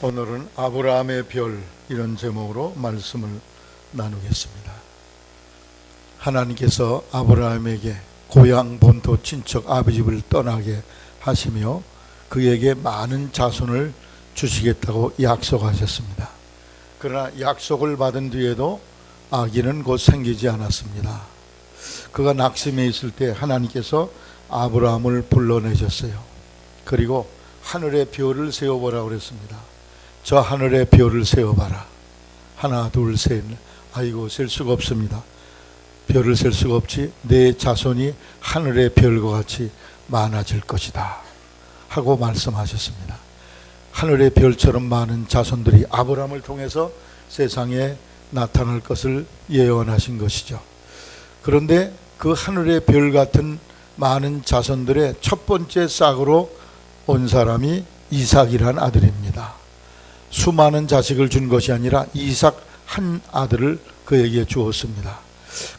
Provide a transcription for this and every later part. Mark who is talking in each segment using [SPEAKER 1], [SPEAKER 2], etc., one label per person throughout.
[SPEAKER 1] 오늘은 아브라함의 별, 이런 제목으로 말씀을 나누겠습니다. 하나님께서 아브라함에게 고향 본토 친척 아버지를 떠나게 하시며 그에게 많은 자손을 주시겠다고 약속하셨습니다. 그러나 약속을 받은 뒤에도 아기는 곧 생기지 않았습니다. 그가 낙심해 있을 때 하나님께서 아브라함을 불러내셨어요. 그리고 하늘의 별을 세워보라고 그랬습니다. 저 하늘의 별을 세워봐라. 하나 둘 셋. 아이고, 셀 수가 없습니다. 별을 셀 수가 없지. 내 자손이 하늘의 별과 같이 많아질 것이다 하고 말씀하셨습니다. 하늘의 별처럼 많은 자손들이 아브라함을 통해서 세상에 나타날 것을 예언하신 것이죠. 그런데 그 하늘의 별 같은 많은 자손들의 첫 번째 싹으로 온 사람이 이삭이란 아들입니다. 수많은 자식을 준 것이 아니라 이삭 한 아들을 그에게 주었습니다.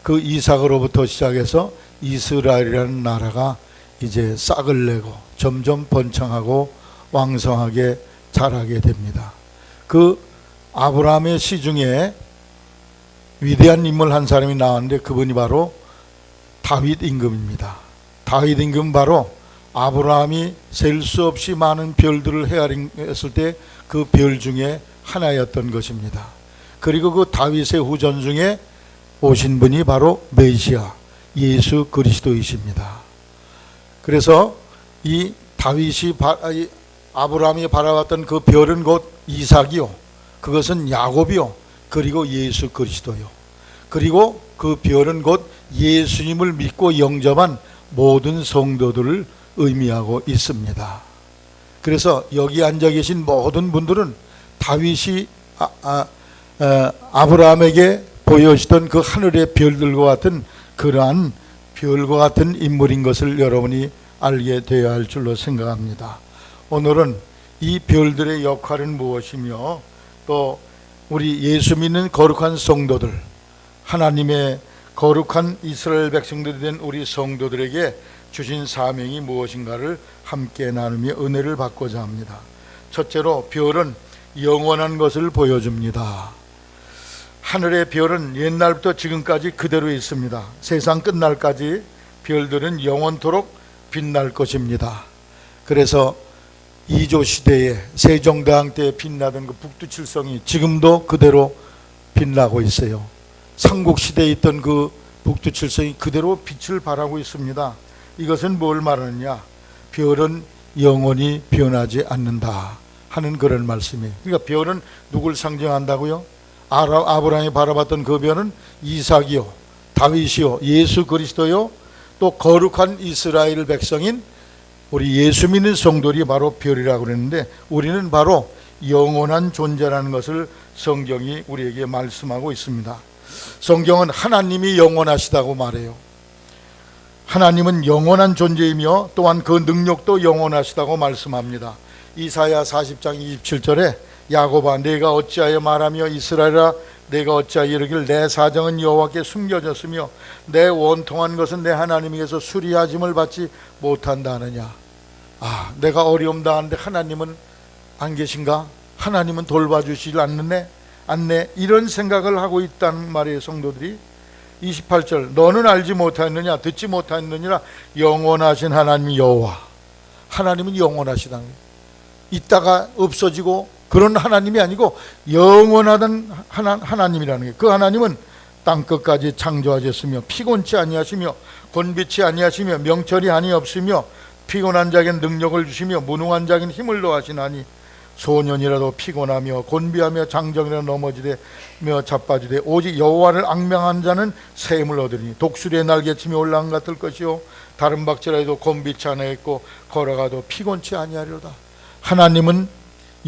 [SPEAKER 1] 그 이삭으로부터 시작해서 이스라엘이라는 나라가 이제 싹을 내고 점점 번창하고 왕성하게 자라게 됩니다. 그 아브라함의 시중에 위대한 인물 한 사람이 나왔는데 그분이 바로 다윗 임금입니다. 다윗 임금 바로 아브라함이 셀 수 없이 많은 별들을 헤아렸을 때 그 별 중에 하나였던 것입니다. 그리고 그 다윗의 후손 중에 오신 분이 바로 메시아 예수 그리스도이십니다. 그래서 이 다윗이 아브라함이 바라봤던 그 별은 곧 이삭이요, 그것은 야곱이요, 그리고 예수 그리스도요, 그리고 그 별은 곧 예수님을 믿고 영접한 모든 성도들을 의미하고 있습니다. 그래서 여기 앉아 계신 모든 분들은 다윗이 아브라함에게 보여주던 그 하늘의 별들과 같은 그러한 별과 같은 인물인 것을 여러분이 알게 되어야 할 줄로 생각합니다. 오늘은 이 별들의 역할은 무엇이며 또 우리 예수 믿는 거룩한 성도들, 하나님의 거룩한 이스라엘 백성들이 된 우리 성도들에게 주신 사명이 무엇인가를 함께 나누며 은혜를 받고자 합니다. 첫째로 별은 영원한 것을 보여줍니다. 하늘의 별은 옛날부터 지금까지 그대로 있습니다. 세상 끝날까지 별들은 영원토록 빛날 것입니다. 그래서 이조 시대에 세종대왕 때 빛나던 그 북두칠성이 지금도 그대로 빛나고 있어요. 삼국시대에 있던 그 북두칠성이 그대로 빛을 발하고 있습니다. 이것은 뭘 말하느냐? 별은 영원히 변하지 않는다 하는 그런 말씀이에요. 그러니까 별은 누굴 상징한다고요? 아브라함이 바라봤던 그 별은 이삭이요, 다윗이요, 예수 그리스도요, 또 거룩한 이스라엘 백성인 우리 예수 믿는 성도들이 바로 별이라고 그랬는데, 우리는 바로 영원한 존재라는 것을 성경이 우리에게 말씀하고 있습니다. 성경은 하나님이 영원하시다고 말해요. 하나님은 영원한 존재이며 또한 그 능력도 영원하시다고 말씀합니다. 이사야 40장 27절에 야곱아 내가 어찌하여 말하며 이스라엘아 내가 어찌하여 이르기를 내 사정은 여호와께 숨겨졌으며 내 원통한 것은 내 하나님에게서 수리하심을 받지 못한다 하느냐. 내가 어려움 당하는데 하나님은 안 계신가? 하나님은 돌봐주시질 않네? 이런 생각을 하고 있다는 말이에요. 성도들이 28절 너는 알지 못하였느냐 듣지 못하였느니라 영원하신 하나님 여호와. 하나님은 영원하시다는 거예요. 있다가 없어지고 그런 하나님이 아니고 영원하던 하나님이라는 거예요. 그 하나님은 땅끝까지 창조하셨으며 피곤치 아니하시며 곤비치 아니하시며 명철이 아니 없으며 피곤한 자에겐 능력을 주시며 무능한 자에겐 힘을 더하시나니 소년이라도 피곤하며 곤비하며 장정이라 넘어지되며 자빠지되 오직 여호와를 앙명한 자는 새 힘을 얻으니 독수리의 날개침이 올라간 것 같을 것이요 다른 박질라도 곤비치 아니하겠고 걸어가도 피곤치 아니하리로다. 하나님은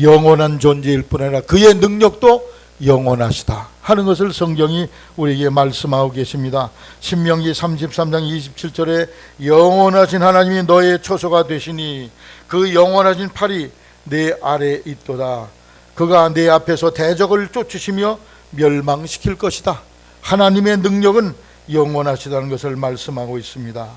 [SPEAKER 1] 영원한 존재일 뿐 아니라 그의 능력도 영원하시다 하는 것을 성경이 우리에게 말씀하고 계십니다. 신명기 33장 27절에 영원하신 하나님이 너의 초소가 되시니 그 영원하신 팔이 내 아래에 있도다. 그가 내 앞에서 대적을 쫓으시며 멸망시킬 것이다. 하나님의 능력은 영원하시다는 것을 말씀하고 있습니다.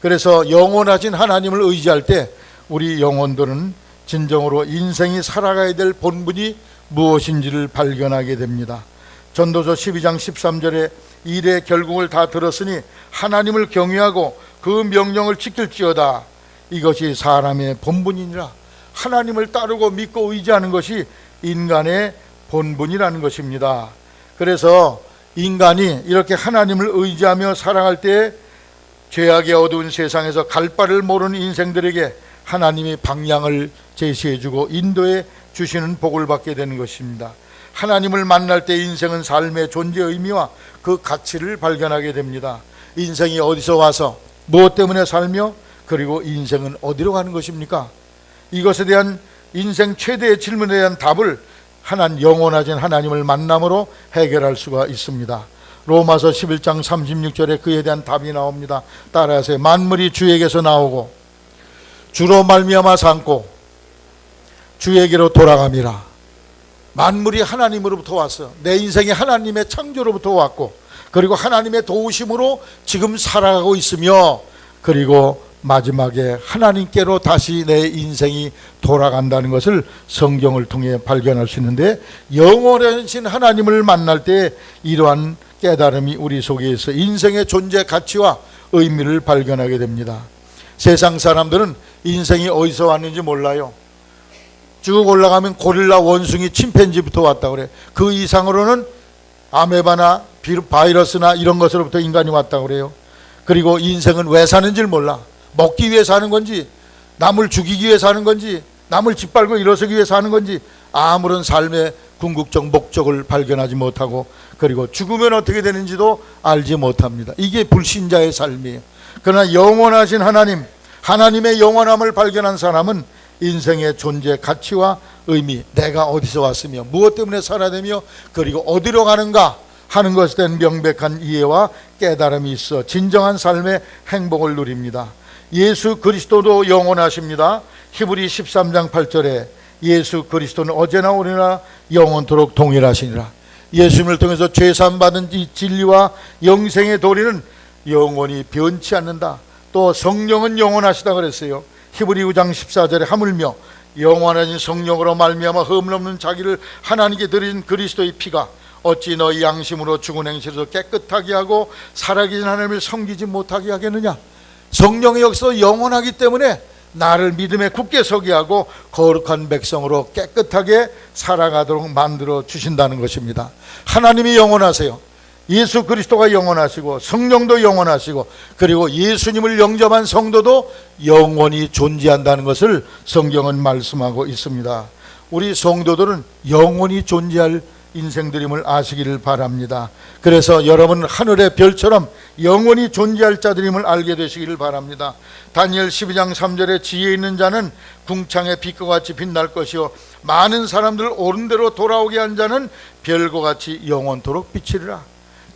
[SPEAKER 1] 그래서 영원하신 하나님을 의지할 때 우리 영혼들은 진정으로 인생이 살아가야 될 본분이 무엇인지를 발견하게 됩니다. 전도서 12장 13절에 일의 결국을 다 들었으니 하나님을 경외하고 그 명령을 지킬지어다. 이것이 사람의 본분이니라. 하나님을 따르고 믿고 의지하는 것이 인간의 본분이라는 것입니다. 그래서 인간이 이렇게 하나님을 의지하며 살아갈 때 죄악의 어두운 세상에서 갈 바를 모르는 인생들에게 하나님이 방향을 제시해주고 인도해 주시는 복을 받게 되는 것입니다. 하나님을 만날 때 인생은 삶의 존재 의미와 그 가치를 발견하게 됩니다. 인생이 어디서 와서 무엇 때문에 살며 그리고 인생은 어디로 가는 것입니까? 이것에 대한 인생 최대의 질문에 대한 답을 영원하신 하나님을 만남으로 해결할 수가 있습니다. 로마서 11장 36절에 그에 대한 답이 나옵니다. 따라하세요. 만물이 주에게서 나오고 주로 말미암아 삼고 주에게로 돌아감이라. 만물이 하나님으로부터 왔어. 내 인생이 하나님의 창조로부터 왔고 그리고 하나님의 도우심으로 지금 살아가고 있으며 그리고 마지막에 하나님께로 다시 내 인생이 돌아간다는 것을 성경을 통해 발견할 수 있는데, 영원하신 하나님을 만날 때 이러한 깨달음이 우리 속에 있어 인생의 존재 가치와 의미를 발견하게 됩니다. 세상 사람들은 인생이 어디서 왔는지 몰라요. 쭉 올라가면 고릴라, 원숭이, 침팬지부터 왔다고 그래. 그 이상으로는 아메바나 바이러스나 이런 것으로부터 인간이 왔다고 그래요. 그리고 인생은 왜 사는지를 몰라. 먹기 위해 사는 건지, 남을 죽이기 위해 사는 건지, 남을 짓밟고 일어서기 위해 사는 건지 아무런 삶의 궁극적 목적을 발견하지 못하고 그리고 죽으면 어떻게 되는지도 알지 못합니다. 이게 불신자의 삶이에요. 그러나 영원하신 하나님의 영원함을 발견한 사람은 인생의 존재 가치와 의미, 내가 어디서 왔으며 무엇 때문에 살아야 되며 그리고 어디로 가는가 하는 것에 대한 명백한 이해와 깨달음이 있어 진정한 삶의 행복을 누립니다. 예수 그리스도도 영원하십니다. 히브리 13장 8절에 예수 그리스도는 어제나 오늘나 영원토록 동일하시니라. 예수님을 통해서 죄사함 받은 이 진리와 영생의 도리는 영원히 변치 않는다. 또 성령은 영원하시다 그랬어요. 히브리 9장 14절에 하물며 영원하신 성령으로 말미암아 흠없는 자기를 하나님께 드린 그리스도의 피가 어찌 너희 양심으로 죽은 행실에서 깨끗하게 하고 살아계신 하나님을 섬기지 못하게 하겠느냐. 성령이 여기서 영원하기 때문에 나를 믿음에 굳게 서게 하고 거룩한 백성으로 깨끗하게 살아가도록 만들어 주신다는 것입니다. 하나님이 영원하세요. 예수 그리스도가 영원하시고 성령도 영원하시고 그리고 예수님을 영접한 성도도 영원히 존재한다는 것을 성경은 말씀하고 있습니다. 우리 성도들은 영원히 존재할 인생들임을 아시기를 바랍니다. 그래서 여러분 하늘의 별처럼 영원히 존재할 자들임을 알게 되시기를 바랍니다. 다니엘 12장 3절에 지혜 있는 자는 궁창의 빛과 같이 빛날 것이요 많은 사람들을 옳은 대로 돌아오게 한 자는 별과 같이 영원토록 비치리라.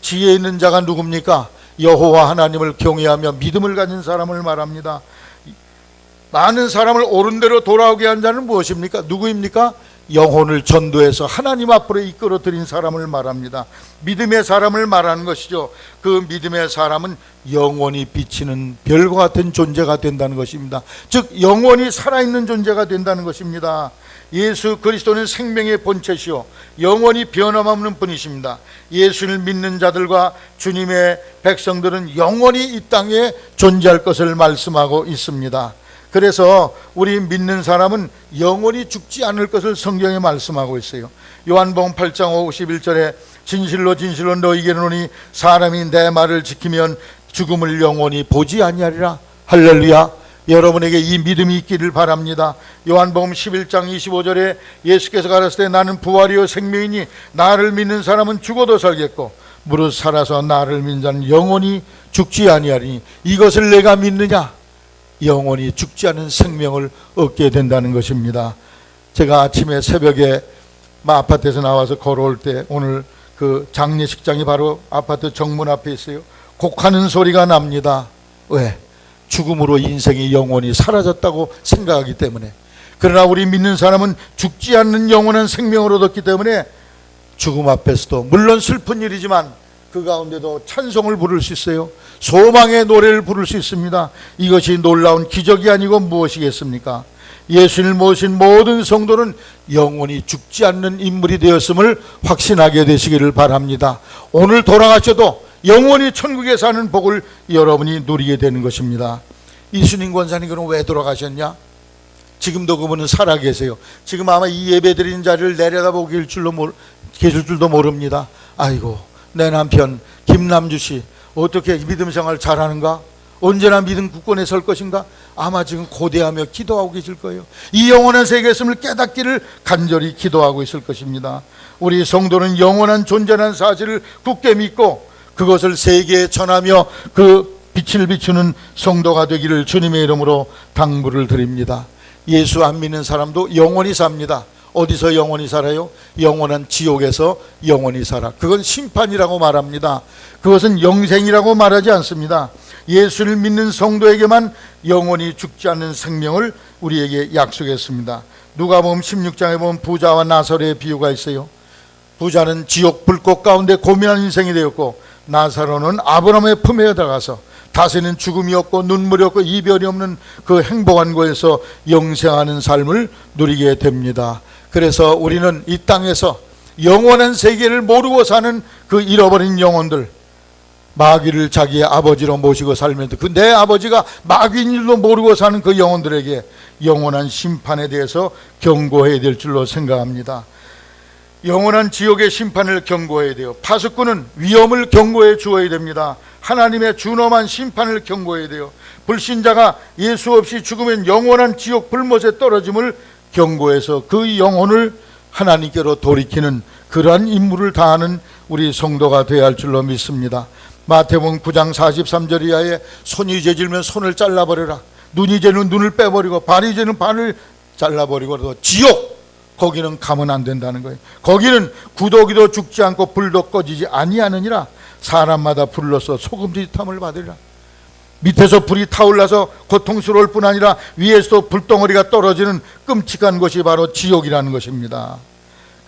[SPEAKER 1] 지혜 있는 자가 누굽니까? 여호와 하나님을 경외하며 믿음을 가진 사람을 말합니다. 많은 사람을 옳은 대로 돌아오게 한 자는 무엇입니까? 누구입니까? 영혼을 전도해서 하나님 앞으로 이끌어 드린 사람을 말합니다. 믿음의 사람을 말하는 것이죠. 그 믿음의 사람은 영원히 비치는 별과 같은 존재가 된다는 것입니다. 즉 영원히 살아있는 존재가 된다는 것입니다. 예수 그리스도는 생명의 본체시요 영원히 변함없는 분이십니다. 예수를 믿는 자들과 주님의 백성들은 영원히 이 땅에 존재할 것을 말씀하고 있습니다. 그래서 우리 믿는 사람은 영원히 죽지 않을 것을 성경에 말씀하고 있어요. 요한복음 8장 51절에 진실로 진실로 너희에게 이르노니 사람이 내 말을 지키면 죽음을 영원히 보지 아니하리라. 할렐루야. 여러분에게 이 믿음이 있기를 바랍니다. 요한복음 11장 25절에 예수께서 가라사대 나는 부활이요 생명이니 나를 믿는 사람은 죽어도 살겠고 무릇 살아서 나를 믿는 자는 영원히 죽지 아니하리니 이것을 내가 믿느냐? 영원히 죽지 않은 생명을 얻게 된다는 것입니다. 제가 아침에 새벽에 아파트에서 나와서 걸어올 때 오늘 그 장례식장이 바로 아파트 정문 앞에 있어요. 곡하는 소리가 납니다. 왜? 죽음으로 인생이 영원히 사라졌다고 생각하기 때문에. 그러나 우리 믿는 사람은 죽지 않는 영원한 생명을 얻었기 때문에 죽음 앞에서도 물론 슬픈 일이지만 그 가운데도 찬송을 부를 수 있어요. 소망의 노래를 부를 수 있습니다. 이것이 놀라운 기적이 아니고 무엇이겠습니까? 예수님을 모신 모든 성도는 영원히 죽지 않는 인물이 되었음을 확신하게 되시기를 바랍니다. 오늘 돌아가셔도 영원히 천국에 사는 복을 여러분이 누리게 되는 것입니다. 이순인 권사님은 왜 돌아가셨냐? 지금도 그분은 살아계세요. 지금 아마 이 예배드리는 자리를 내려다보고 계실 줄도 모릅니다. 아이고, 내 남편 김남주 씨 어떻게 믿음 생활 잘하는가? 언제나 믿음 굳건에 설 것인가? 아마 지금 고대하며 기도하고 계실 거예요. 이 영원한 세계에 있음을 깨닫기를 간절히 기도하고 있을 것입니다. 우리 성도는 영원한 존재라는 사실을 굳게 믿고 그것을 세계에 전하며 그 빛을 비추는 성도가 되기를 주님의 이름으로 당부를 드립니다. 예수 안 믿는 사람도 영원히 삽니다. 어디서 영원히 살아요? 영원한 지옥에서 영원히 살아. 그건 심판이라고 말합니다. 그것은 영생이라고 말하지 않습니다. 예수를 믿는 성도에게만 영원히 죽지 않는 생명을 우리에게 약속했습니다. 누가복음 16장에 보면 부자와 나사로의 비유가 있어요. 부자는 지옥 불꽃 가운데 고민한 인생이 되었고, 나사로는 아브라함의 품에 들어가서 다시는 죽음이 없고 눈물이 없고 이별이 없는 그 행복한 곳에서 영생하는 삶을 누리게 됩니다. 그래서 우리는 이 땅에서 영원한 세계를 모르고 사는 그 잃어버린 영혼들, 마귀를 자기의 아버지로 모시고 살면서 그 내 아버지가 마귀인 줄도 모르고 사는 그 영혼들에게 영원한 심판에 대해서 경고해야 될 줄로 생각합니다. 영원한 지옥의 심판을 경고해야 돼요. 파수꾼은 위험을 경고해 주어야 됩니다. 하나님의 준엄한 심판을 경고해야 돼요. 불신자가 예수 없이 죽으면 영원한 지옥 불못에 떨어짐을 경고해서 그 영혼을 하나님께로 돌이키는 그러한 임무를 다하는 우리 성도가 되어야 할 줄로 믿습니다. 마태복음 9장 43절 이하에 손이 죄질면 손을 잘라버려라, 눈이 죄는 눈을 빼버리고 발이 죄는 발을 잘라버리고, 지옥 거기는 가면 안 된다는 거예요. 거기는 구더기도 죽지 않고 불도 꺼지지 아니하느니라. 사람마다 불로서 소금짓함을 받으리라. 밑에서 불이 타올라서 고통스러울 뿐 아니라 위에서도 불덩어리가 떨어지는 끔찍한 것이 바로 지옥이라는 것입니다.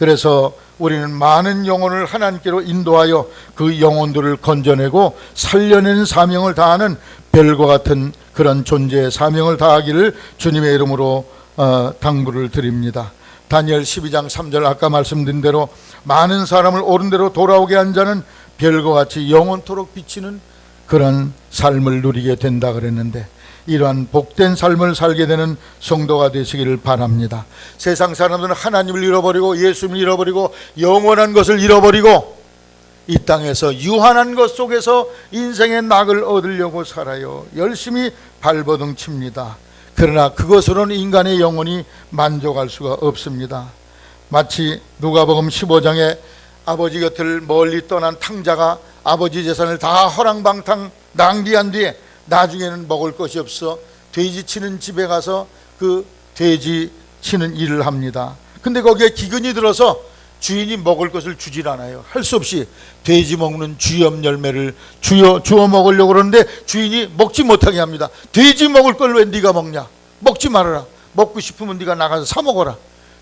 [SPEAKER 1] 그래서 우리는 많은 영혼을 하나님께로 인도하여 그 영혼들을 건져내고 살려내는 사명을 다하는 별과 같은 그런 존재의 사명을 다하기를 주님의 이름으로 당부를 드립니다. 다니엘 12장 3절 아까 말씀드린 대로 많은 사람을 옳은 대로 돌아오게 한 자는 별과 같이 영원토록 비치는 그런 삶을 누리게 된다 그랬는데, 이러한 복된 삶을 살게 되는 성도가 되시기를 바랍니다. 세상 사람들은 하나님을 잃어버리고 예수님을 잃어버리고 영원한 것을 잃어버리고 이 땅에서 유한한 것 속에서 인생의 낙을 얻으려고 살아요. 열심히 발버둥 칩니다. 그러나 그것으로는 인간의 영혼이 만족할 수가 없습니다. 마치 누가복음 15장에 아버지 곁을 멀리 떠난 탕자가 아버지 재산을 다 허랑방탕 낭비한 뒤에 나중에는 먹을 것이 없어 돼지 치는 집에 가서 그 돼지 치는 일을 합니다. 근데 거기에 기근이 들어서 주인이 먹을 것을 주질 않아요. 할 수 없이 돼지 먹는 쥐염 열매를 주워 먹으려고 그러는데 주인이 먹지 못하게 합니다. 돼지 먹을 걸 왜 네가 먹냐? 먹지 말아라. 먹고 싶으면 네가 나가서 사 먹어라.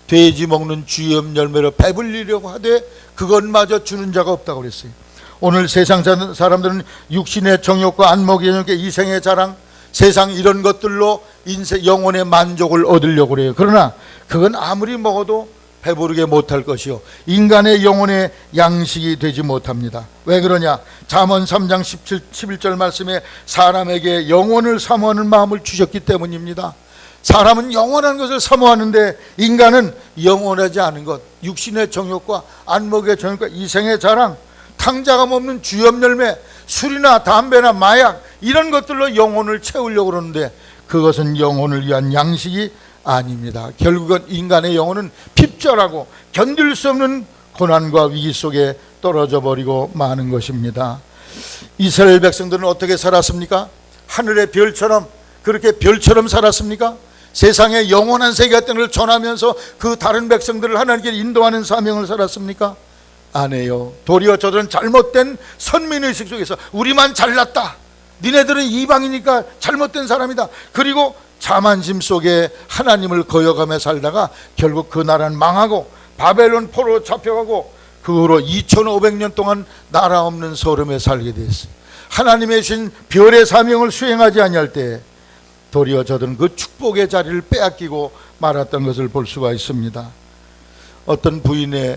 [SPEAKER 1] 돼지 먹는 쥐염 열매로 배불리려고 하되 그것마저 주는 자가 없다고 그랬어요. 오늘 세상 사람들은 육신의 정욕과 안목의 정욕, 이생의 자랑, 세상 이런 것들로 인생 영혼의 만족을 얻으려고 그래요. 그러나 그건 아무리 먹어도 배부르게 못할 것이요 인간의 영혼의 양식이 되지 못합니다. 왜 그러냐? 잠언 3장 11절 말씀에 사람에게 영혼을 사모하는 마음을 주셨기 때문입니다. 사람은 영원한 것을 사모하는데 인간은 영원하지 않은 것, 육신의 정욕과 안목의 정욕과 이생의 자랑, 탕자가 먹는 쥐염 열매, 술이나 담배나 마약 이런 것들로 영혼을 채우려고 그러는데 그것은 영혼을 위한 양식이 아닙니다. 결국은 인간의 영혼은 핍절하고 견딜 수 없는 고난과 위기 속에 떨어져 버리고 마는 것입니다. 이스라엘 백성들은 어떻게 살았습니까? 하늘의 별처럼, 그렇게 별처럼 살았습니까? 세상에 영원한 세계 같은 걸 전하면서 그 다른 백성들을 하나님께 인도하는 사명을 살았습니까? 아니에요. 도리어 저들은 잘못된 선민의식 속에서 우리만 잘났다, 니네들은 이방이니까 잘못된 사람이다, 그리고 자만심 속에 하나님을 거역하며 살다가 결국 그 나라는 망하고 바벨론 포로 잡혀가고 그 후로 2500년 동안 나라 없는 소름에 살게 됐어요. 하나님의 주신 별의 사명을 수행하지 아니할 때 도리어 저들은 그 축복의 자리를 빼앗기고 말았던 것을 볼 수가 있습니다. 어떤 부인이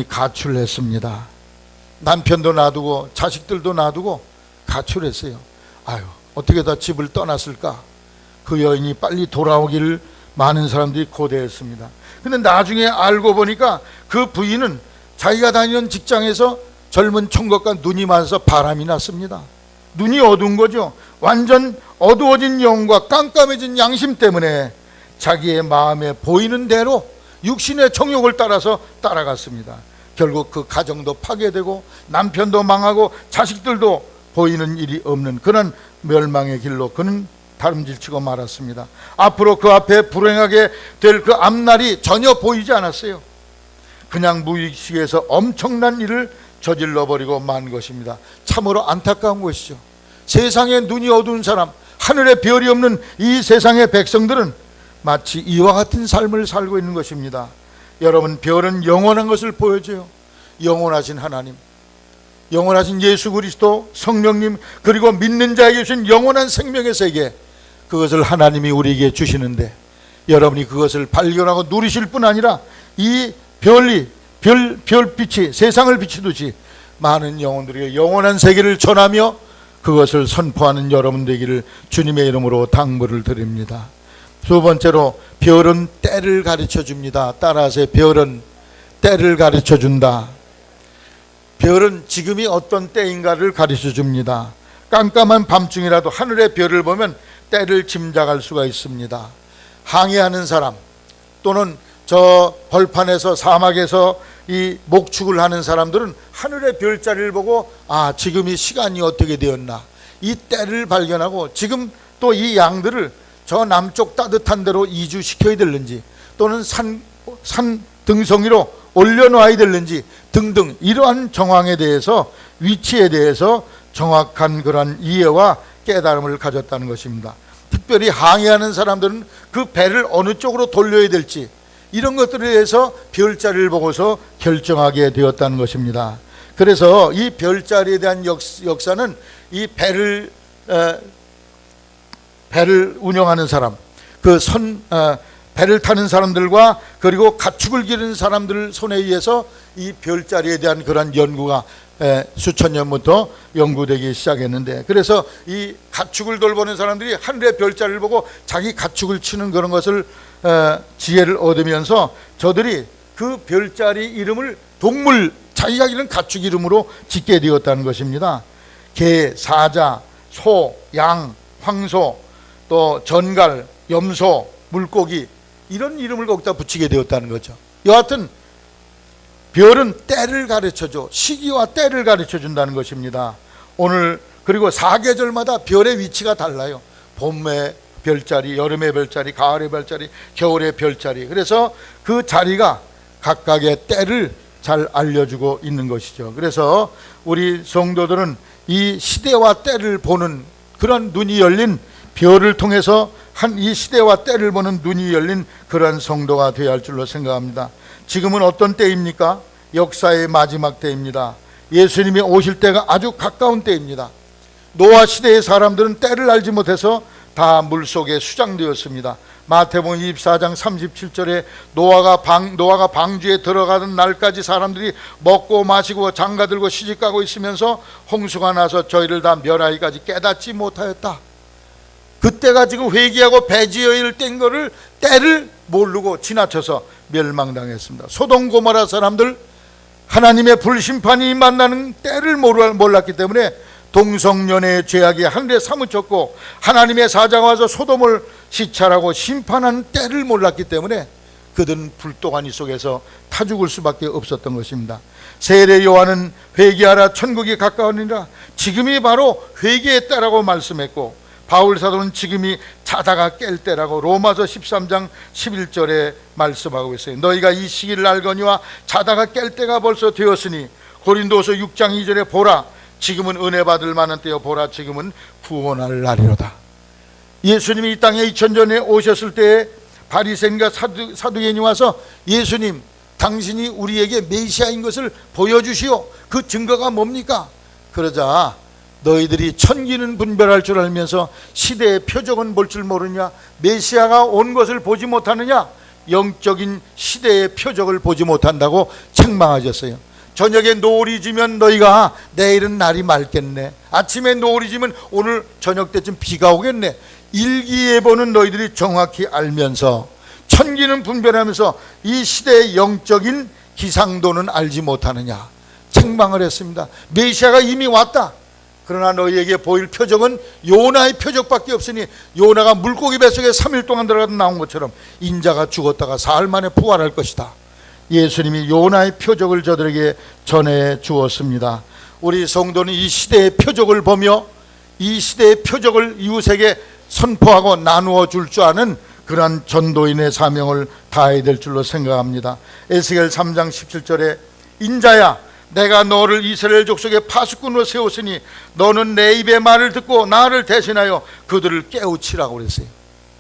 [SPEAKER 1] 가출했습니다. 남편도 놔두고 자식들도 놔두고 가출했어요. 아유, 어떻게 다 집을 떠났을까? 그 여인이 빨리 돌아오기를 많은 사람들이 고대했습니다. 근데 나중에 알고 보니까 그 부인은 자기가 다니는 직장에서 젊은 총각과 눈이 맞아서 바람이 났습니다. 눈이 어두운 거죠. 완전 어두워진 영과 깜깜해진 양심 때문에 자기의 마음에 보이는 대로 육신의 정욕을 따라서 따라갔습니다. 결국 그 가정도 파괴되고 남편도 망하고 자식들도 보이는 일이 없는 그런 멸망의 길로 그는 다름질치고 말았습니다. 앞으로 그 앞에 불행하게 될 그 앞날이 전혀 보이지 않았어요. 그냥 무의식에서 엄청난 일을 저질러 버리고 만 것입니다. 참으로 안타까운 것이죠. 세상에 눈이 어두운 사람, 하늘에 별이 없는 이 세상의 백성들은 마치 이와 같은 삶을 살고 있는 것입니다. 여러분, 별은 영원한 것을 보여줘요. 영원하신 하나님, 영원하신 예수 그리스도, 성령님, 그리고 믿는 자에게 주신 영원한 생명의 세계, 그것을 하나님이 우리에게 주시는데 여러분이 그것을 발견하고 누리실 뿐 아니라 이 별빛이 세상을 비추듯이 많은 영혼들에게 영원한 세계를 전하며 그것을 선포하는 여러분 되기를 주님의 이름으로 당부를 드립니다. 두 번째로, 별은 때를 가르쳐 줍니다. 따라하세요. 별은 때를 가르쳐 준다. 별은 지금이 어떤 때인가를 가르쳐 줍니다. 깜깜한 밤중이라도 하늘의 별을 보면 때를 짐작할 수가 있습니다. 항해하는 사람 또는 저 벌판에서 사막에서 이 목축을 하는 사람들은 하늘의 별자리를 보고 지금이 시간이 어떻게 되었나, 이 때를 발견하고 지금 또 이 양들을 저 남쪽 따뜻한 데로 이주시켜야 되는지 또는 산 등성이로 올려놓아야 되는지 등등 이러한 정황에 대해서, 위치에 대해서 정확한 그런 이해와 깨달음을 가졌다는 것입니다. 특별히 항해하는 사람들은 그 배를 어느 쪽으로 돌려야 될지 이런 것들에 대해서 별자리를 보고서 결정하게 되었다는 것입니다. 그래서 이 별자리에 대한 역사는 이 배를 운영하는 사람, 배를 타는 사람들과 그리고 가축을 기르는 사람들 손에 의해서 이 별자리에 대한 그런 연구가 수천 년부터 연구되기 시작했는데, 그래서 이 가축을 돌보는 사람들이 하늘의 별자리를 보고 자기 가축을 치는 그런 것을 지혜를 얻으면서 저들이 그 별자리 이름을 동물, 자기가 기르는 가축 이름으로 짓게 되었다는 것입니다. 개, 사자, 소, 양, 황소, 또 전갈, 염소, 물고기 이런 이름을 거기다 붙이게 되었다는 거죠. 여하튼 별은 때를 가르쳐줘, 시기와 때를 가르쳐준다는 것입니다. 오늘 그리고 사계절마다 별의 위치가 달라요. 봄의 별자리, 여름의 별자리, 가을의 별자리, 겨울의 별자리. 그래서 그 자리가 각각의 때를 잘 알려주고 있는 것이죠. 그래서 우리 성도들은 이 시대와 때를 보는 그런 눈이 열린, 별을 통해서 이 시대와 때를 보는 눈이 열린 그런 성도가 되어야 할 줄로 생각합니다. 지금은 어떤 때입니까? 역사의 마지막 때입니다. 예수님이 오실 때가 아주 가까운 때입니다. 노아 시대의 사람들은 때를 알지 못해서 다 물속에 수장되었습니다. 마태복음 24장 37절에 노아가 방주에 들어가던 날까지 사람들이 먹고 마시고 장가들고 시집가고 있으면서 홍수가 나서 저희를 다 멸하기까지 깨닫지 못하였다. 그때가 지금 회개하고 배 지어야 된 거를 때를 모르고 지나쳐서 멸망당했습니다. 소돔 고모라 사람들 하나님의 불심판이 만나는 때를 몰랐기 때문에 동성연애의 죄악이 하늘에 사무쳤고 하나님의 사자가 와서 소돔을 시찰하고 심판하는 때를 몰랐기 때문에 그들은 불도가니 속에서 타 죽을 수밖에 없었던 것입니다. 세례 요한은 회개하라 천국이 가까우니라, 지금이 바로 회개의 때라고 말씀했고, 바울 사도는 지금이 자다가 깰 때라고 로마서 13장 11절에 말씀하고 있어요. 너희가 이 시기를 알거니와 자다가 깰 때가 벌써 되었으니, 고린도서 6장 2절에 보라 지금은 은혜 받을 만한 때요, 보라 지금은 구원할 날이로다. 예수님이 이 땅에 2000년에 오셨을 때에 바리새인과 사두개인이 와서 예수님, 당신이 우리에게 메시아인 것을 보여주시오. 그 증거가 뭡니까? 그러자 너희들이 천기는 분별할 줄 알면서 시대의 표적은 볼 줄 모르냐? 메시아가 온 것을 보지 못하느냐? 영적인 시대의 표적을 보지 못한다고 책망하셨어요. 저녁에 노을이 지면 너희가 내일은 날이 맑겠네, 아침에 노을이 지면 오늘 저녁 때쯤 비가 오겠네, 일기예보는 너희들이 정확히 알면서 천기는 분별하면서 이 시대의 영적인 기상도는 알지 못하느냐? 책망을 했습니다. 메시아가 이미 왔다. 그러나 너희에게 보일 표적은 요나의 표적밖에 없으니 요나가 물고기 뱃속에 3일 동안 들어가다 나온 것처럼 인자가 죽었다가 사흘 만에 부활할 것이다. 예수님이 요나의 표적을 저들에게 전해 주었습니다. 우리 성도는 이 시대의 표적을 보며 이 시대의 표적을 이웃에게 선포하고 나누어 줄 줄 아는 그러한 전도인의 사명을 다해야 될 줄로 생각합니다. 에스겔 3장 17절에 인자야, 내가 너를 이스라엘 족속의 파수꾼으로 세웠으니 너는 내 입의 말을 듣고 나를 대신하여 그들을 깨우치라고 그랬어요.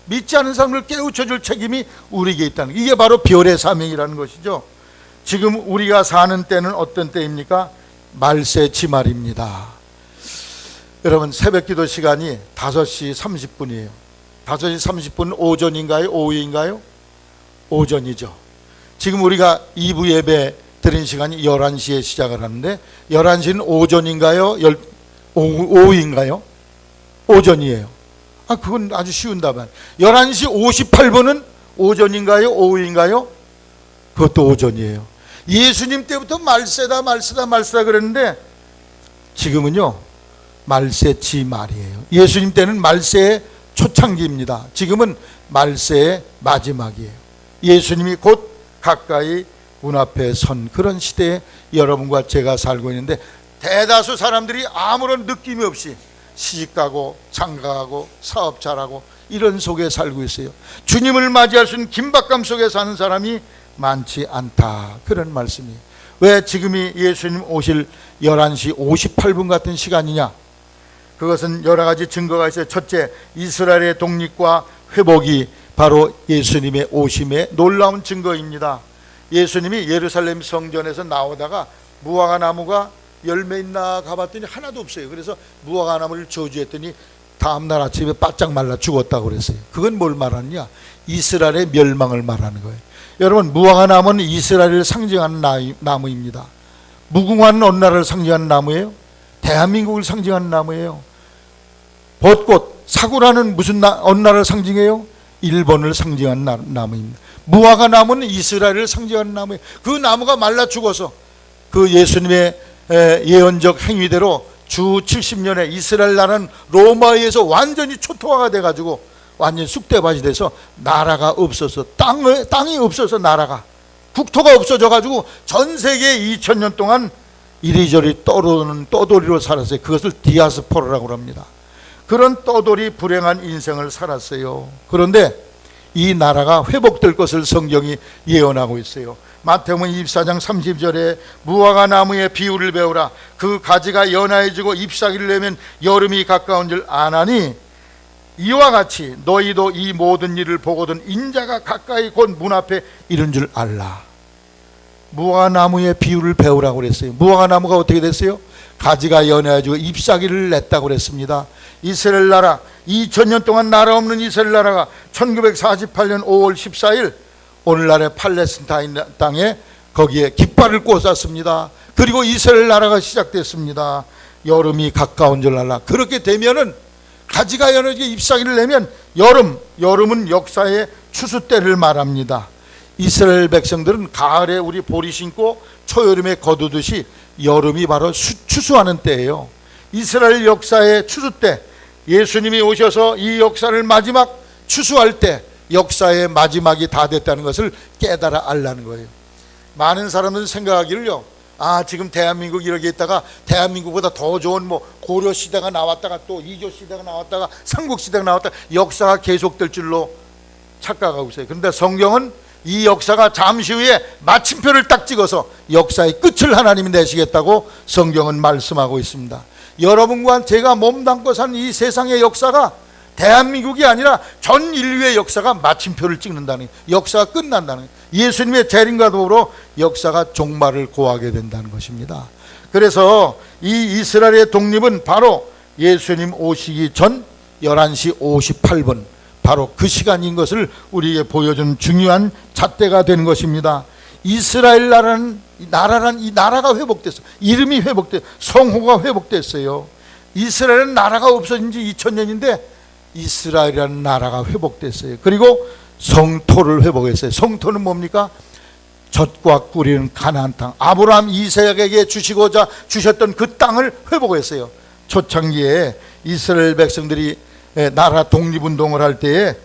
[SPEAKER 1] 믿지 않은 사람을 깨우쳐줄 책임이 우리에게 있다는, 이게 바로 별의 사명이라는 것이죠. 지금 우리가 사는 때는 어떤 때입니까? 말세지말입니다. 여러분, 새벽기도 시간이 5시 30분이에요 5시 30분 오전인가요? 오후인가요? 오전이죠. 지금 우리가 2부 예배 드린 시간이 11시에 시작을 하는데 11시는 오전인가요? 오후인가요? 오전이에요. 그건 아주 쉬운 답안. 11시 58분은 오전인가요? 오후인가요? 그것도 오전이에요. 예수님 때부터 말세다 그랬는데 지금은요 말세지 말이에요. 예수님 때는 말세의 초창기입니다. 지금은 말세의 마지막이에요. 예수님이 곧 가까이 문 앞에 선 그런 시대에 여러분과 제가 살고 있는데, 대다수 사람들이 아무런 느낌이 없이 시집가고 장가가고 사업 잘하고 이런 속에 살고 있어요. 주님을 맞이할 수 있는 긴박감 속에 사는 사람이 많지 않다, 그런 말씀이에요. 왜 지금이 예수님 오실 11시 58분 같은 시간이냐? 그것은 여러 가지 증거가 있어요. 첫째, 이스라엘의 독립과 회복이 바로 예수님의 오심의 놀라운 증거입니다. 예수님이 예루살렘 성전에서 나오다가 무화과 나무가 열매 있나 가봤더니 하나도 없어요. 그래서 무화과 나무를 저주했더니 다음날 아침에 바짝 말라 죽었다고 그랬어요. 그건 뭘 말하느냐? 이스라엘의 멸망을 말하는 거예요. 여러분, 무화과 나무는 이스라엘을 상징하는 나무입니다. 무궁화는 어느 나라를 상징하는 나무예요? 대한민국을 상징하는 나무예요. 벚꽃, 사구라는 어느 나라를 상징해요? 일본을 상징하는 나무입니다. 무화과 나무는 이스라엘을 상징하는 나무예요. 그 나무가 말라 죽어서 그 예수님의 예언적 행위대로 주 70년에 이스라엘 나라는 로마에 의해서 완전히 초토화가 돼가지고 완전히 쑥대밭이 돼서 나라가 없어서 땅이 없어서 나라가 국토가 없어져가지고 전 세계 2000년 동안 이리저리 떠도는 떠돌이로 살았어요. 그것을 디아스포라라고 합니다. 그런 떠돌이 불행한 인생을 살았어요. 그런데 이 나라가 회복될 것을 성경이 예언하고 있어요. 마태복음 24장 30절에 무화과 나무의 비유를 배우라. 그 가지가 연하해지고 잎사귀를 내면 여름이 가까운 줄 아나니 이와 같이 너희도 이 모든 일을 보거든 인자가 가까이 곧 문 앞에 이른 줄 알라. 무화과 나무의 비유를 배우라고 그랬어요. 무화과 나무가 어떻게 됐어요? 가지가 연해가지고 잎사귀를 냈다고 그랬습니다. 이스라엘 나라, 2000년 동안 나라 없는 이스라엘 나라가 1948년 5월 14일 오늘날의 팔레스타인 땅에 거기에 깃발을 꽂았습니다. 그리고 이스라엘 나라가 시작됐습니다. 여름이 가까운 줄 알라. 그렇게 되면은 가지가 연해지고 잎사귀를 내면 여름은 역사의 추수 때를 말합니다. 이스라엘 백성들은 가을에 우리 보리 신고 초여름에 거두듯이 여름이 바로 추수하는 때예요. 이스라엘 역사의 추수 때, 예수님이 오셔서 이 역사를 마지막 추수할 때 역사의 마지막이 다 됐다는 것을 깨달아 알라는 거예요. 많은 사람들은 생각하기를요, 지금 대한민국 이렇게 있다가 대한민국보다 더 좋은 고려 시대가 나왔다가 또 이조 시대가 나왔다가 삼국 시대가 나왔다가 역사가 계속될 줄로 착각하고 있어요. 그런데 성경은 이 역사가 잠시 후에 마침표를 딱 찍어서 역사의 끝을 하나님이 내시겠다고 성경은 말씀하고 있습니다. 여러분과 제가 몸담고 사는 이 세상의 역사가 대한민국이 아니라 전 인류의 역사가 마침표를 찍는다는 거예요. 역사가 끝난다는 거예요. 예수님의 재림과 더불어 역사가 종말을 고하게 된다는 것입니다. 그래서 이 이스라엘의 독립은 바로 예수님 오시기 전 11시 58분 바로 그 시간인 것을 우리에게 보여주는 중요한 잣대가 되는 것입니다. 이스라엘 나라란 이 나라가 회복됐어요. 이름이 회복됐어요. 성호가 회복됐어요. 이스라엘은 나라가 없어진 지 2000년인데 이스라엘이라는 나라가 회복됐어요. 그리고 성토를 회복했어요. 성토는 뭡니까? 젖과 꿀이는 가나안 땅, 아브라함 이삭에게 주시고자 주셨던 그 땅을 회복했어요. 초창기에 이스라엘 백성들이 나라 독립운동을 할 때에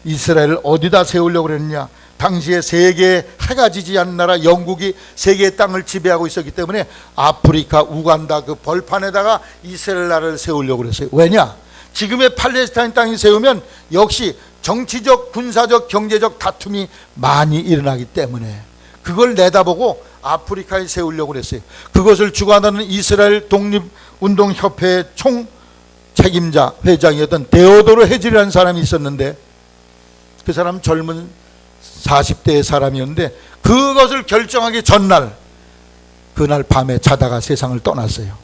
[SPEAKER 1] 이스라엘을 어디다 세우려고 그랬느냐? 당시에 세계에 해가 지지 않는 나라 영국이 세계의 땅을 지배하고 있었기 때문에 아프리카 우간다 그 벌판에다가 이스라엘 나라를 세우려고 그랬어요. 왜냐? 지금의 팔레스타인 땅이 세우면 역시 정치적, 군사적, 경제적 다툼이 많이 일어나기 때문에 그걸 내다보고 아프리카에 세우려고 그랬어요. 그것을 주관하는 이스라엘 독립운동협회의 총 책임자 회장이었던 데오도르 헤즐이라는 사람이 있었는데 그 사람 젊은 40대의 사람이었는데 그것을 결정하기 전날 그날 밤에 자다가 세상을 떠났어요.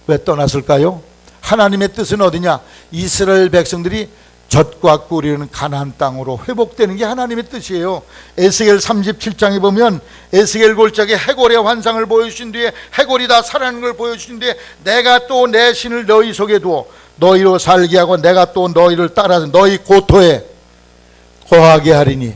[SPEAKER 1] 왜 떠났을까요? 하나님의 뜻은 어디냐? 이스라엘 백성들이 젖과 꿀이는 가나안 땅으로 회복되는 게 하나님의 뜻이에요. 에스겔 37장에 보면 에스겔 골짜기에 해골의 환상을 보여주신 뒤에 해골이 다 살아나는 걸 보여주신 뒤에 내가 또 내 신을 너희 속에 두어 너희로 살게 하고 내가 또 너희를 따라서 너희 고토에 거하게 하리니.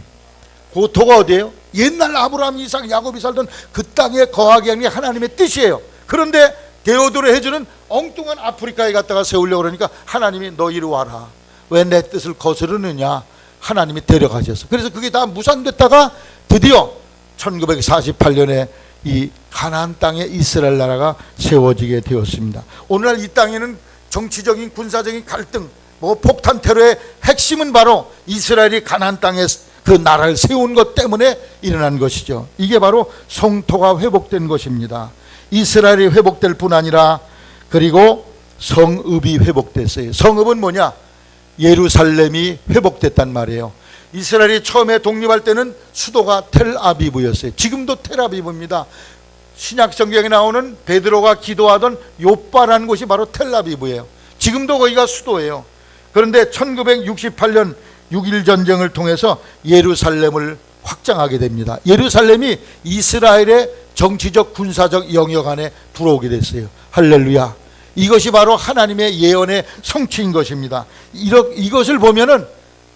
[SPEAKER 1] 고토가 어디예요? 옛날 아브라함, 이삭, 야곱이 살던 그 땅에 거하게 하는 게 하나님의 뜻이에요. 그런데 데오도르 헤즐은 엉뚱한 아프리카에 갔다가 세우려고 그러니까 하나님이 너 이리 와라. 왜 내 뜻을 거스르느냐? 하나님이 데려가셨어. 그래서 그게 다 무산됐다가 드디어 1948년에 이 가나안 땅에 이스라엘 나라가 세워지게 되었습니다. 오늘날 이 땅에는 정치적인 군사적인 갈등, 폭탄 테러의 핵심은 바로 이스라엘이 가나안 땅에 그 나라를 세운 것 때문에 일어난 것이죠. 이게 바로 성토가 회복된 것입니다. 이스라엘이 회복될 뿐 아니라 그리고 성읍이 회복됐어요. 성읍은 뭐냐? 예루살렘이 회복됐단 말이에요. 이스라엘이 처음에 독립할 때는 수도가 텔아비브였어요. 지금도 텔아비브입니다. 신약 성경에 나오는 베드로가 기도하던 요빠라는 곳이 바로 텔아비브예요. 지금도 거기가 수도예요. 그런데 1968년 6.1 전쟁을 통해서 예루살렘을 확장하게 됩니다. 예루살렘이 이스라엘의 정치적 군사적 영역 안에 들어오게 됐어요. 할렐루야. 이것이 바로 하나님의 예언의 성취인 것입니다. 이것을 보면은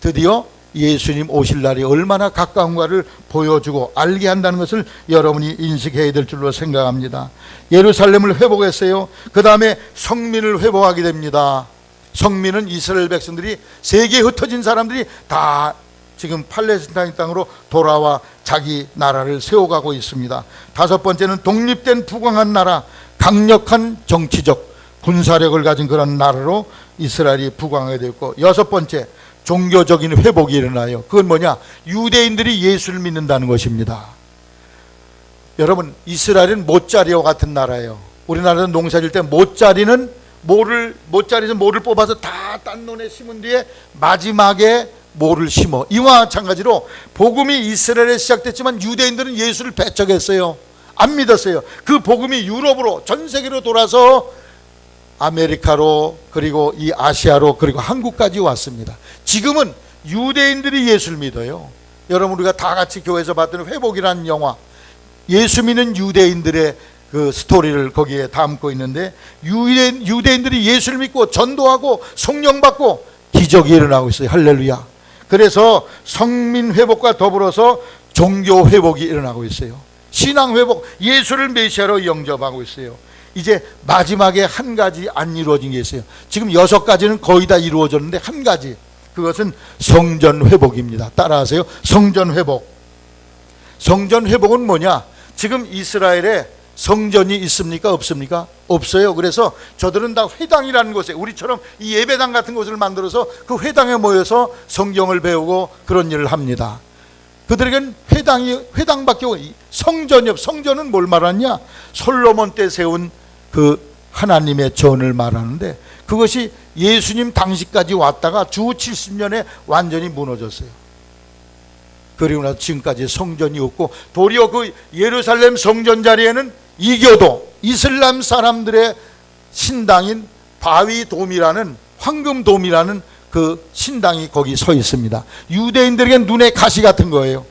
[SPEAKER 1] 드디어 예수님 오실 날이 얼마나 가까운가를 보여주고 알게 한다는 것을 여러분이 인식해야 될 줄로 생각합니다. 예루살렘을 회복했어요. 그 다음에 성민을 회복하게 됩니다. 성민은 이스라엘 백성들이 세계에 흩어진 사람들이 다 지금 팔레스타인 땅으로 돌아와 자기 나라를 세워가고 있습니다. 다섯 번째는 독립된 부강한 나라, 강력한 정치적 군사력을 가진 그런 나라로 이스라엘이 부강하게 되었고, 여섯 번째 종교적인 회복이 일어나요. 그건 뭐냐? 유대인들이 예수를 믿는다는 것입니다. 여러분, 이스라엘은 못자리와 같은 나라예요. 우리나라는 농사질 때 못자리에서 모를 뽑아서 다 딴 논에 심은 뒤에 마지막에 모를 심어. 이와 마찬가지로 복음이 이스라엘에 시작됐지만 유대인들은 예수를 배척했어요. 안 믿었어요. 그 복음이 유럽으로 전 세계로 돌아서 아메리카로 그리고 이 아시아로 그리고 한국까지 왔습니다. 지금은 유대인들이 예수를 믿어요. 여러분, 우리가 다 같이 교회에서 봤던 회복이라는 영화, 예수 믿는 유대인들의 그 스토리를 거기에 담고 있는데, 유대인들이 예수를 믿고 전도하고 성령 받고 기적이 일어나고 있어요. 할렐루야. 그래서 성민 회복과 더불어서 종교 회복이 일어나고 있어요. 신앙 회복, 예수를 메시아로 영접하고 있어요. 이제 마지막에 한 가지 안 이루어진 게 있어요. 지금 6가지는 거의 다 이루어졌는데 한 가지, 그것은 성전 회복입니다. 따라하세요. 성전 회복. 성전 회복은 뭐냐? 지금 이스라엘에 성전이 있습니까? 없습니까? 없어요. 그래서 저들은 다 회당이라는 곳에, 우리처럼 이 예배당 같은 곳을 만들어서 그 회당에 모여서 성경을 배우고 그런 일을 합니다. 그들에겐 회당밖에 성전이 없. 성전은 뭘 말하냐? 솔로몬 때 세운 그 하나님의 전을 말하는데, 그것이 예수님 당시까지 왔다가 주 70년에 완전히 무너졌어요. 그리고 나서 지금까지 성전이 없고, 도리어 그 예루살렘 성전 자리에는 이겨도 이슬람 사람들의 신당인 바위돔이라는 황금돔이라는 그 신당이 거기 서 있습니다. 유대인들에게 눈에 가시 같은 거예요.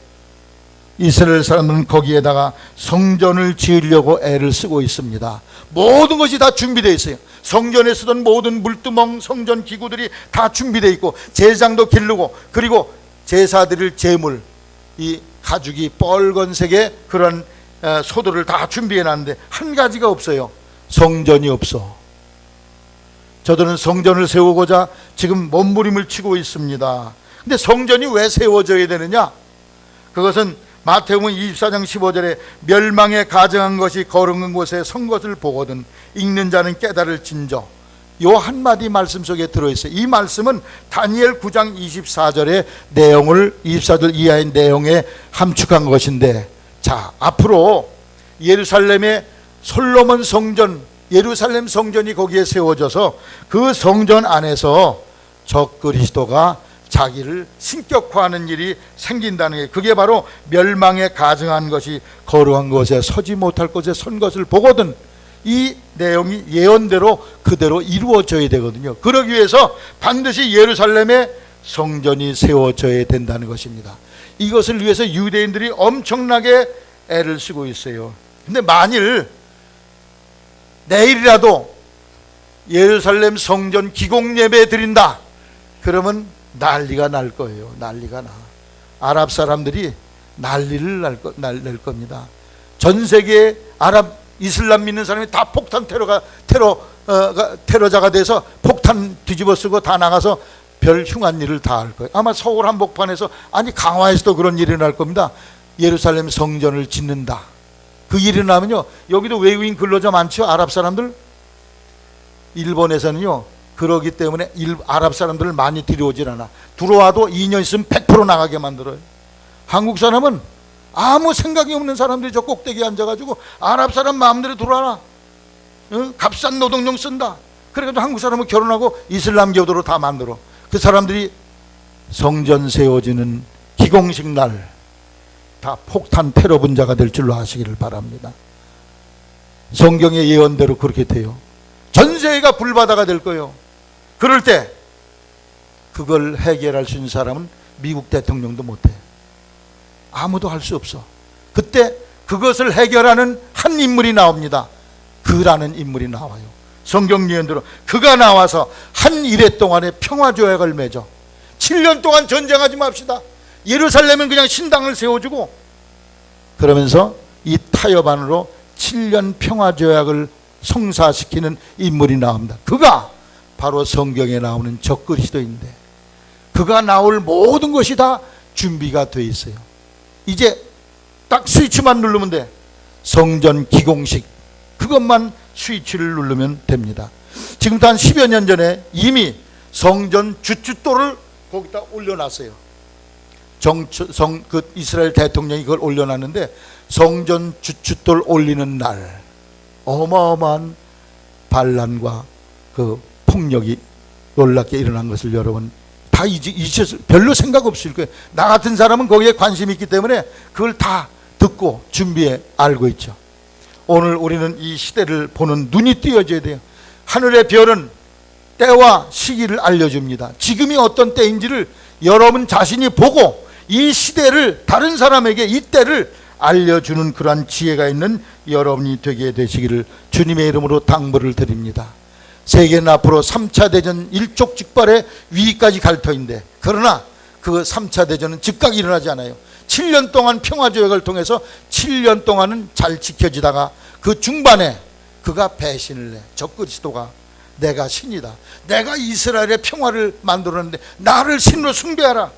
[SPEAKER 1] 이스라엘 사람들은 거기에다가 성전을 지으려고 애를 쓰고 있습니다. 모든 것이 다 준비되어 있어요. 성전에 쓰던 모든 물두멍, 성전 기구들이 다 준비되어 있고, 제장도 기르고, 그리고 제사 드릴 제물, 이 가죽이 빨간색의 그런 소들을 다 준비해 놨는데 한 가지가 없어요. 성전이 없어. 저들은 성전을 세우고자 지금 몸부림을 치고 있습니다. 근데 성전이 왜 세워져야 되느냐? 그것은 마태복음 24장 15절에 멸망에 가증한 것이 거룩한 곳에 선 것을 보거든 읽는 자는 깨달을진저, 요 한마디 말씀 속에 들어있어요. 이 말씀은 다니엘 9장 24절의 내용을 24절 이하의 내용에 함축한 것인데, 자, 앞으로 예루살렘의 솔로몬 성전, 예루살렘 성전이 거기에 세워져서 그 성전 안에서 적그리스도가 자기를 신격화하는 일이 생긴다는 게, 그게 바로 멸망에 가증한 것이 거룩한 곳에 서지 못할 곳에 선 것을 보거든. 이 내용이 예언대로 그대로 이루어져야 되거든요. 그러기 위해서 반드시 예루살렘에 성전이 세워져야 된다는 것입니다. 이것을 위해서 유대인들이 엄청나게 애를 쓰고 있어요. 근데 만일 내일이라도 예루살렘 성전 기공 예배 드린다 그러면 난리가 날 거예요. 난리가 나. 아랍 사람들이 난리를 낼 겁니다. 전 세계 아랍 이슬람 믿는 사람이 다 폭탄 테러자가 돼서 폭탄 뒤집어쓰고 다 나가서 별 흉한 일을 다 할 거예요. 아마 서울 한복판에서, 아니 강화에서도 그런 일이 날 겁니다. 예루살렘 성전을 짓는다. 그 일이 나면요, 여기도 외국인 근로자 많죠. 아랍 사람들. 일본에서는요 그러기 때문에 아랍 사람들을 많이 들여오질 않아. 들어와도 2년 있으면 100% 나가게 만들어요. 한국 사람은 아무 생각이 없는 사람들이 저 꼭대기에 앉아가지고 아랍 사람 마음대로 들어와라, 값싼 노동력 쓴다. 그래가지고 한국 사람은 결혼하고 이슬람교도로 다 만들어. 그 사람들이 성전 세워지는 기공식 날 다 폭탄 테러 분자가 될 줄로 아시기를 바랍니다. 성경의 예언대로 그렇게 돼요. 전 세계가 불바다가 될 거예요. 그럴 때 그걸 해결할 수 있는 사람은 미국 대통령도 못해. 아무도 할 수 없어. 그때 그것을 해결하는 한 인물이 나옵니다. 그라는 인물이 나와요. 성경 예언대로 그가 나와서 한 일해 동안에 평화조약을 맺어. 7년 동안 전쟁하지 맙시다. 예루살렘은 그냥 신당을 세워주고, 그러면서 이 타협안으로 7년 평화조약을 성사시키는 인물이 나옵니다. 그가 바로 성경에 나오는 적그리스도인데, 그가 나올 모든 것이 다 준비가 돼 있어요. 이제 딱 스위치만 누르면 돼. 성전 기공식, 그것만 스위치를 누르면 됩니다. 지금부터 한 10여 년 전에 이미 성전 주춧돌을 거기다 올려놨어요. 그 이스라엘 대통령이 그걸 올려놨는데, 성전 주춧돌 올리는 날 어마어마한 반란과 그 폭력이 놀랍게 일어난 것을 여러분 다 별로 생각 없을 거예요. 나 같은 사람은 거기에 관심이 있기 때문에 그걸 다 듣고 준비해 알고 있죠. 오늘 우리는 이 시대를 보는 눈이 띄어져야 돼요. 하늘의 별은 때와 시기를 알려줍니다. 지금이 어떤 때인지를 여러분 자신이 보고 이 시대를 다른 사람에게 이 때를 알려주는 그러한 지혜가 있는 여러분이 되게 되시기를 주님의 이름으로 당부를 드립니다. 세계는 앞으로 3차 대전 일촉즉발의 위기까지 갈 터인데, 그러나 그 3차 대전은 즉각 일어나지 않아요. 7년 동안 평화조약을 통해서 7년 동안은 잘 지켜지다가 그 중반에 그가 배신을 해. 적그리스도가 내가 신이다, 내가 이스라엘의 평화를 만들었는데 나를 신으로 숭배하라,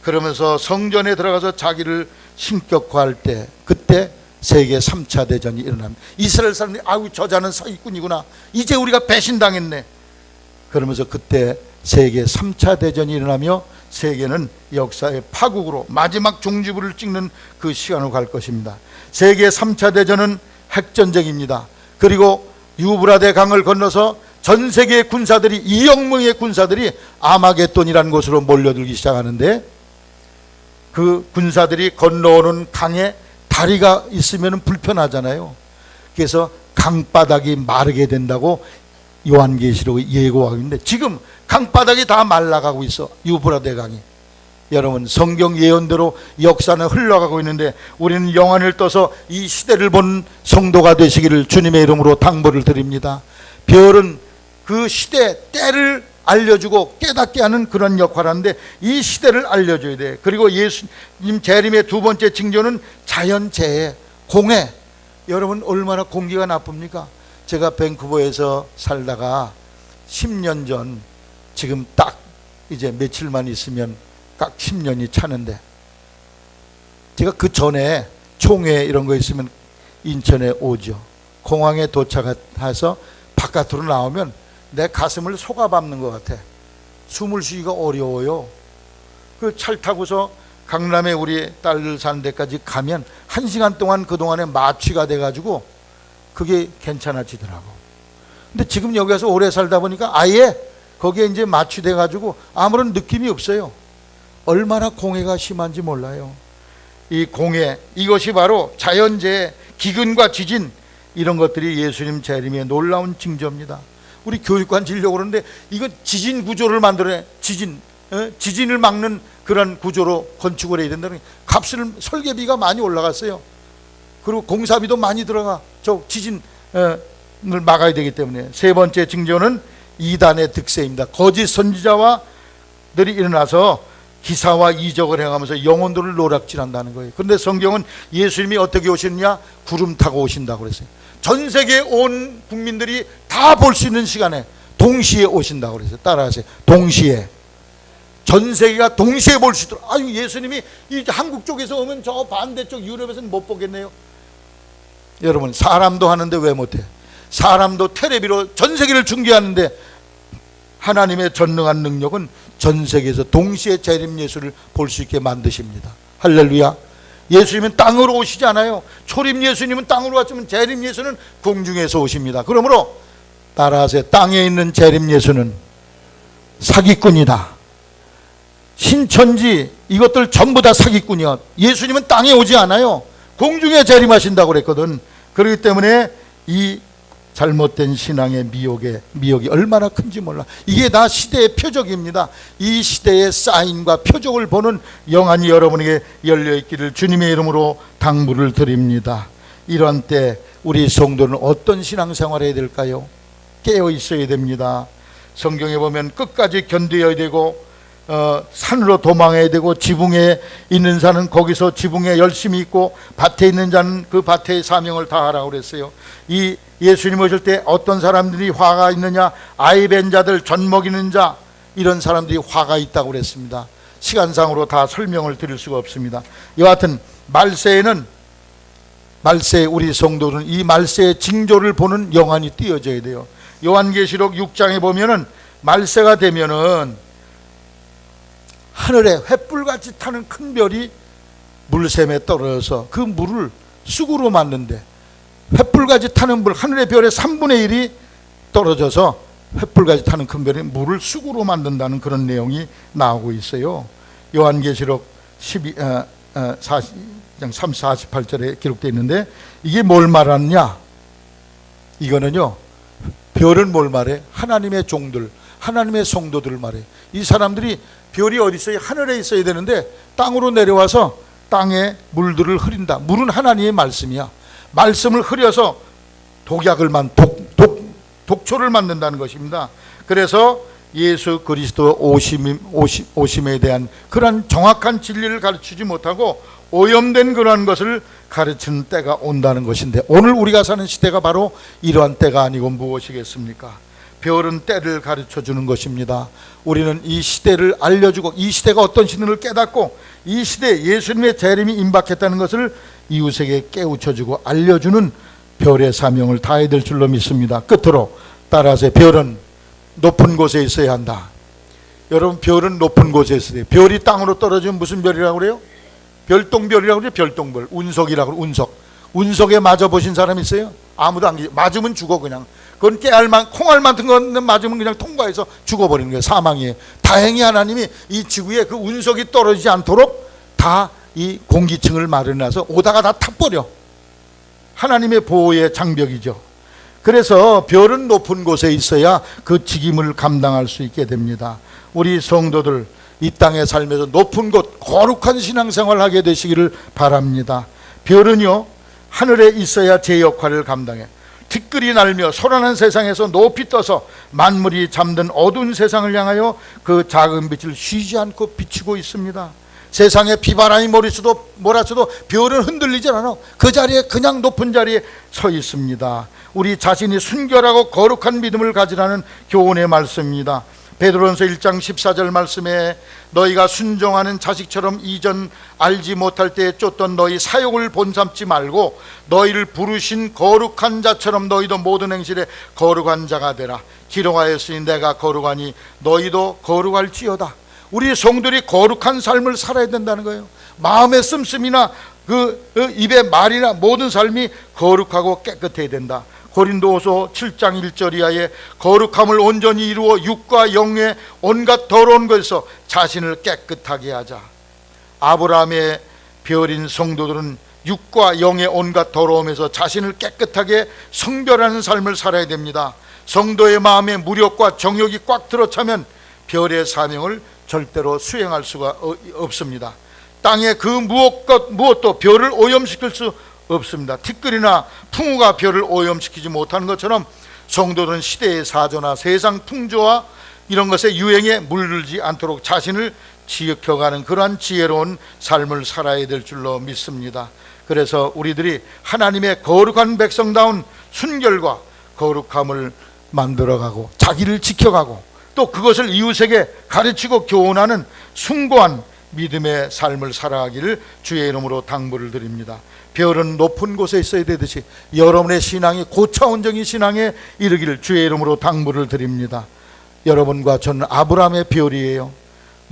[SPEAKER 1] 그러면서 성전에 들어가서 자기를 신격화할 때, 그때 세계 3차 대전이 일어납니다. 이스라엘 사람들이 아우 저자는 사기꾼이구나, 이제 우리가 배신당했네, 그러면서 그때 세계 3차 대전이 일어나며 세계는 역사의 파국으로 마지막 종지부를 찍는 그 시간으로 갈 것입니다. 세계 3차 대전은 핵전쟁입니다. 그리고 유브라데 강을 건너서 전 세계의 군사들이, 2억 명의 군사들이 아마겟돈이라는 곳으로 몰려들기 시작하는데, 그 군사들이 건너오는 강에 다리가 있으면 불편하잖아요. 그래서 강바닥이 마르게 된다고 요한계시록에 예고하고 있는데 지금 강바닥이 다 말라가고 있어. 유브라데 강이. 여러분, 성경 예언대로 역사는 흘러가고 있는데 우리는 영안을 떠서 이 시대를 본 성도가 되시기를 주님의 이름으로 당부를 드립니다. 별은 그 시대 때를 알려주고 깨닫게 하는 그런 역할을 하는데 이 시대를 알려줘야 돼. 그리고 예수님 재림의 두 번째 징조는 자연재해, 공해. 여러분, 얼마나 공기가 나쁩니까? 제가 밴쿠버에서 살다가 10년 전, 지금 딱 이제 며칠만 있으면 딱 10년이 차는데, 제가 그 전에 총회 이런 거 있으면 인천에 오죠. 공항에 도착해서 바깥으로 나오면 내 가슴을 속아밟는 것 같아. 숨을 쉬기가 어려워요. 그 차를 타고서 강남에 우리 딸들 사는 데까지 가면 1시간 동안 그동안에 마취가 돼가지고 그게 괜찮아지더라고. 근데 지금 여기 와서 오래 살다 보니까 아예 거기에 이제 마취돼가지고 아무런 느낌이 없어요. 얼마나 공해가 심한지 몰라요. 이 공해, 이것이 바로 자연재해, 기근과 지진, 이런 것들이 예수님 재림의 놀라운 징조입니다. 우리 교육관 지려고 그러는데 이거 지진 구조를 만들어내. 지진을 막는 그런 구조로 건축을 해야 된다는, 값을, 설계비가 많이 올라갔어요. 그리고 공사비도 많이 들어가. 저 지진을 막아야 되기 때문에. 세 번째 징조는 이단의 득세입니다. 거짓 선지자들이 일어나서 기사와 이적을 행하면서 영혼들을 노략질한다는 거예요. 그런데 성경은 예수님이 어떻게 오시느냐? 구름 타고 오신다고 그랬어요. 전 세계 온 국민들이 다 볼 수 있는 시간에 동시에 오신다고 그랬어요. 따라하세요. 동시에. 전 세계가 동시에 볼 수 있도록. 아유, 예수님이 이 한국 쪽에서 오면 저 반대쪽 유럽에서는 못 보겠네요. 여러분, 사람도 하는데 왜 못해? 사람도 텔레비로 전 세계를 중계하는데 하나님의 전능한 능력은 전 세계에서 동시에 재림 예수를 볼 수 있게 만드십니다. 할렐루야. 예수님은 땅으로 오시지 않아요. 초림 예수님은 땅으로 왔지만 재림 예수는 공중에서 오십니다. 그러므로 따라하세요. 땅에 있는 재림 예수는 사기꾼이다. 신천지 이것들 전부 다 사기꾼이야. 예수님은 땅에 오지 않아요. 공중에 재림하신다고 그랬거든. 그렇기 때문에 이 잘못된 신앙의 미혹이 얼마나 큰지 몰라. 이게 다 시대의 표적입니다. 이 시대의 사인과 표적을 보는 영안이 여러분에게 열려있기를 주님의 이름으로 당부를 드립니다. 이런 때 우리 성도는 어떤 신앙생활을 해야 될까요? 깨어 있어야 됩니다. 성경에 보면 끝까지 견뎌야 되고 산으로 도망해야 되고, 지붕에 있는 자는 거기서 지붕에 열심히 있고, 밭에 있는 자는 그 밭의 사명을 다하라고 그랬어요. 이 예수님 오실 때 어떤 사람들이 화가 있느냐? 아이 뵌 자들, 젖 먹이는 자, 이런 사람들이 화가 있다고 그랬습니다. 시간상으로 다 설명을 드릴 수가 없습니다. 여하튼 말세에는, 말세 우리 성도는 이 말세의 징조를 보는 영안이 띄어져야 돼요. 요한계시록 6장에 보면은 말세가 되면은 하늘에 횃불같이 타는 큰 별이 물샘에 떨어져서 그 물을 쑥으로 만든대. 횃불같이 타는 불, 하늘의 별의 3분의 1이 떨어져서 횃불같이 타는 큰 별이 물을 쑥으로 만든다는 그런 내용이 나오고 있어요. 요한계시록 40장 48절에 기록되어 있는데, 이게 뭘 말하느냐? 이거는요, 별은 뭘 말해? 하나님의 종들, 하나님의 성도들을 말해. 이 사람들이 별이 어디 있어요? 하늘에 있어야 되는데 땅으로 내려와서 땅에 물들을 흐린다. 물은 하나님의 말씀이야. 말씀을 흐려서 독초를 만든다는 것입니다. 그래서 예수 그리스도 오심에 대한 그런 정확한 진리를 가르치지 못하고 오염된 그러한 것을 가르치는 때가 온다는 것인데, 오늘 우리가 사는 시대가 바로 이러한 때가 아니고 무엇이겠습니까? 별은 때를 가르쳐 주는 것입니다. 우리는 이 시대를 알려주고, 이 시대가 어떤 시대를 깨닫고, 이 시대에 예수님의 재림이 임박했다는 것을 이웃에게 깨우쳐주고 알려주는 별의 사명을 다해야 될 줄로 믿습니다. 끝으로 따라서 별은 높은 곳에 있어야 한다. 여러분, 별은 높은 곳에 있어야 돼요. 별이 땅으로 떨어지면 무슨 별이라고 그래요? 별똥별이라고 그래요. 별똥별. 운석이라고 그래요. 운석. 운석에 맞아 보신 사람 있어요? 아무도 안 계세요. 맞으면 죽어. 그냥 그건 콩알 같은 거는 맞으면 그냥 통과해서 죽어버리는 거예요. 사망이에요. 다행히 하나님이 이 지구에 그 운석이 떨어지지 않도록 다 이 공기층을 마련해서 오다가 다 타버려. 하나님의 보호의 장벽이죠. 그래서 별은 높은 곳에 있어야 그 직임을 감당할 수 있게 됩니다. 우리 성도들 이 땅에 살면서 높은 곳 거룩한 신앙생활을 하게 되시기를 바랍니다. 별은요 하늘에 있어야 제 역할을 감당해 티끌이 날며 소란한 세상에서 높이 떠서 만물이 잠든 어두운 세상을 향하여 그 작은 빛을 쉬지 않고 비추고 있습니다. 세상에 비바람이 몰아쳐도 별은 흔들리지 않아. 그 자리에 그냥 높은 자리에 서 있습니다. 우리 자신이 순결하고 거룩한 믿음을 가지라는 교훈의 말씀입니다. 베드로전서 1장 14절 말씀에 너희가 순종하는 자식처럼 이전 알지 못할 때에 쫓던 너희 사욕을 본삼지 말고 너희를 부르신 거룩한 자처럼 너희도 모든 행실에 거룩한 자가 되라. 기록하였으니 내가 거룩하니 너희도 거룩할지어다. 우리 성도들이 거룩한 삶을 살아야 된다는 거예요. 마음의 씀씀이나 그 입의 말이나 모든 삶이 거룩하고 깨끗해야 된다. 고린도후서 7장 1절 이하에 거룩함을 온전히 이루어 육과 영의 온갖 더러운 것에서 자신을 깨끗하게 하자. 아브라함의 별인 성도들은 육과 영의 온갖 더러움에서 자신을 깨끗하게 성별하는 삶을 살아야 됩니다. 성도의 마음에 무력과 정욕이 꽉 들어차면 별의 사명을 절대로 수행할 수가 없습니다. 땅에 그 무엇도 별을 오염시킬 수 없습니다. 티끌이나 풍우가 별을 오염시키지 못하는 것처럼 성도들은 시대의 사조나 세상 풍조와 이런 것에 유행에 물들지 않도록 자신을 지켜가는 그러한 지혜로운 삶을 살아야 될 줄로 믿습니다. 그래서 우리들이 하나님의 거룩한 백성다운 순결과 거룩함을 만들어가고 자기를 지켜가고 또 그것을 이웃에게 가르치고 교훈하는 숭고한 믿음의 삶을 살아가기를 주의 이름으로 당부를 드립니다. 별은 높은 곳에 있어야 되듯이 여러분의 신앙이 고차원적인 신앙에 이르기를 주의 이름으로 당부를 드립니다. 여러분과 저는 아브라함의 별이에요.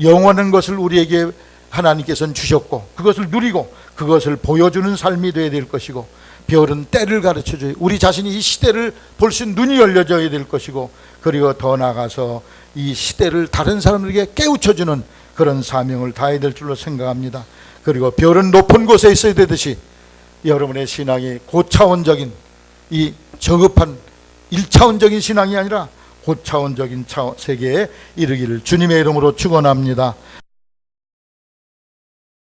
[SPEAKER 1] 영원한 것을 우리에게 하나님께서는 주셨고 그것을 누리고 그것을 보여주는 삶이 되어야 될 것이고 별은 때를 가르쳐줘요. 우리 자신이 이 시대를 볼 수 있는 눈이 열려져야 될 것이고 그리고 더 나아가서 이 시대를 다른 사람들에게 깨우쳐주는 그런 사명을 다해야 될 줄로 생각합니다. 그리고 별은 높은 곳에 있어야 되듯이 여러분의 신앙이 고차원적인 이 저급한 1차원적인 신앙이 아니라 고차원적인 세계에 이르기를 주님의 이름으로 축원합니다.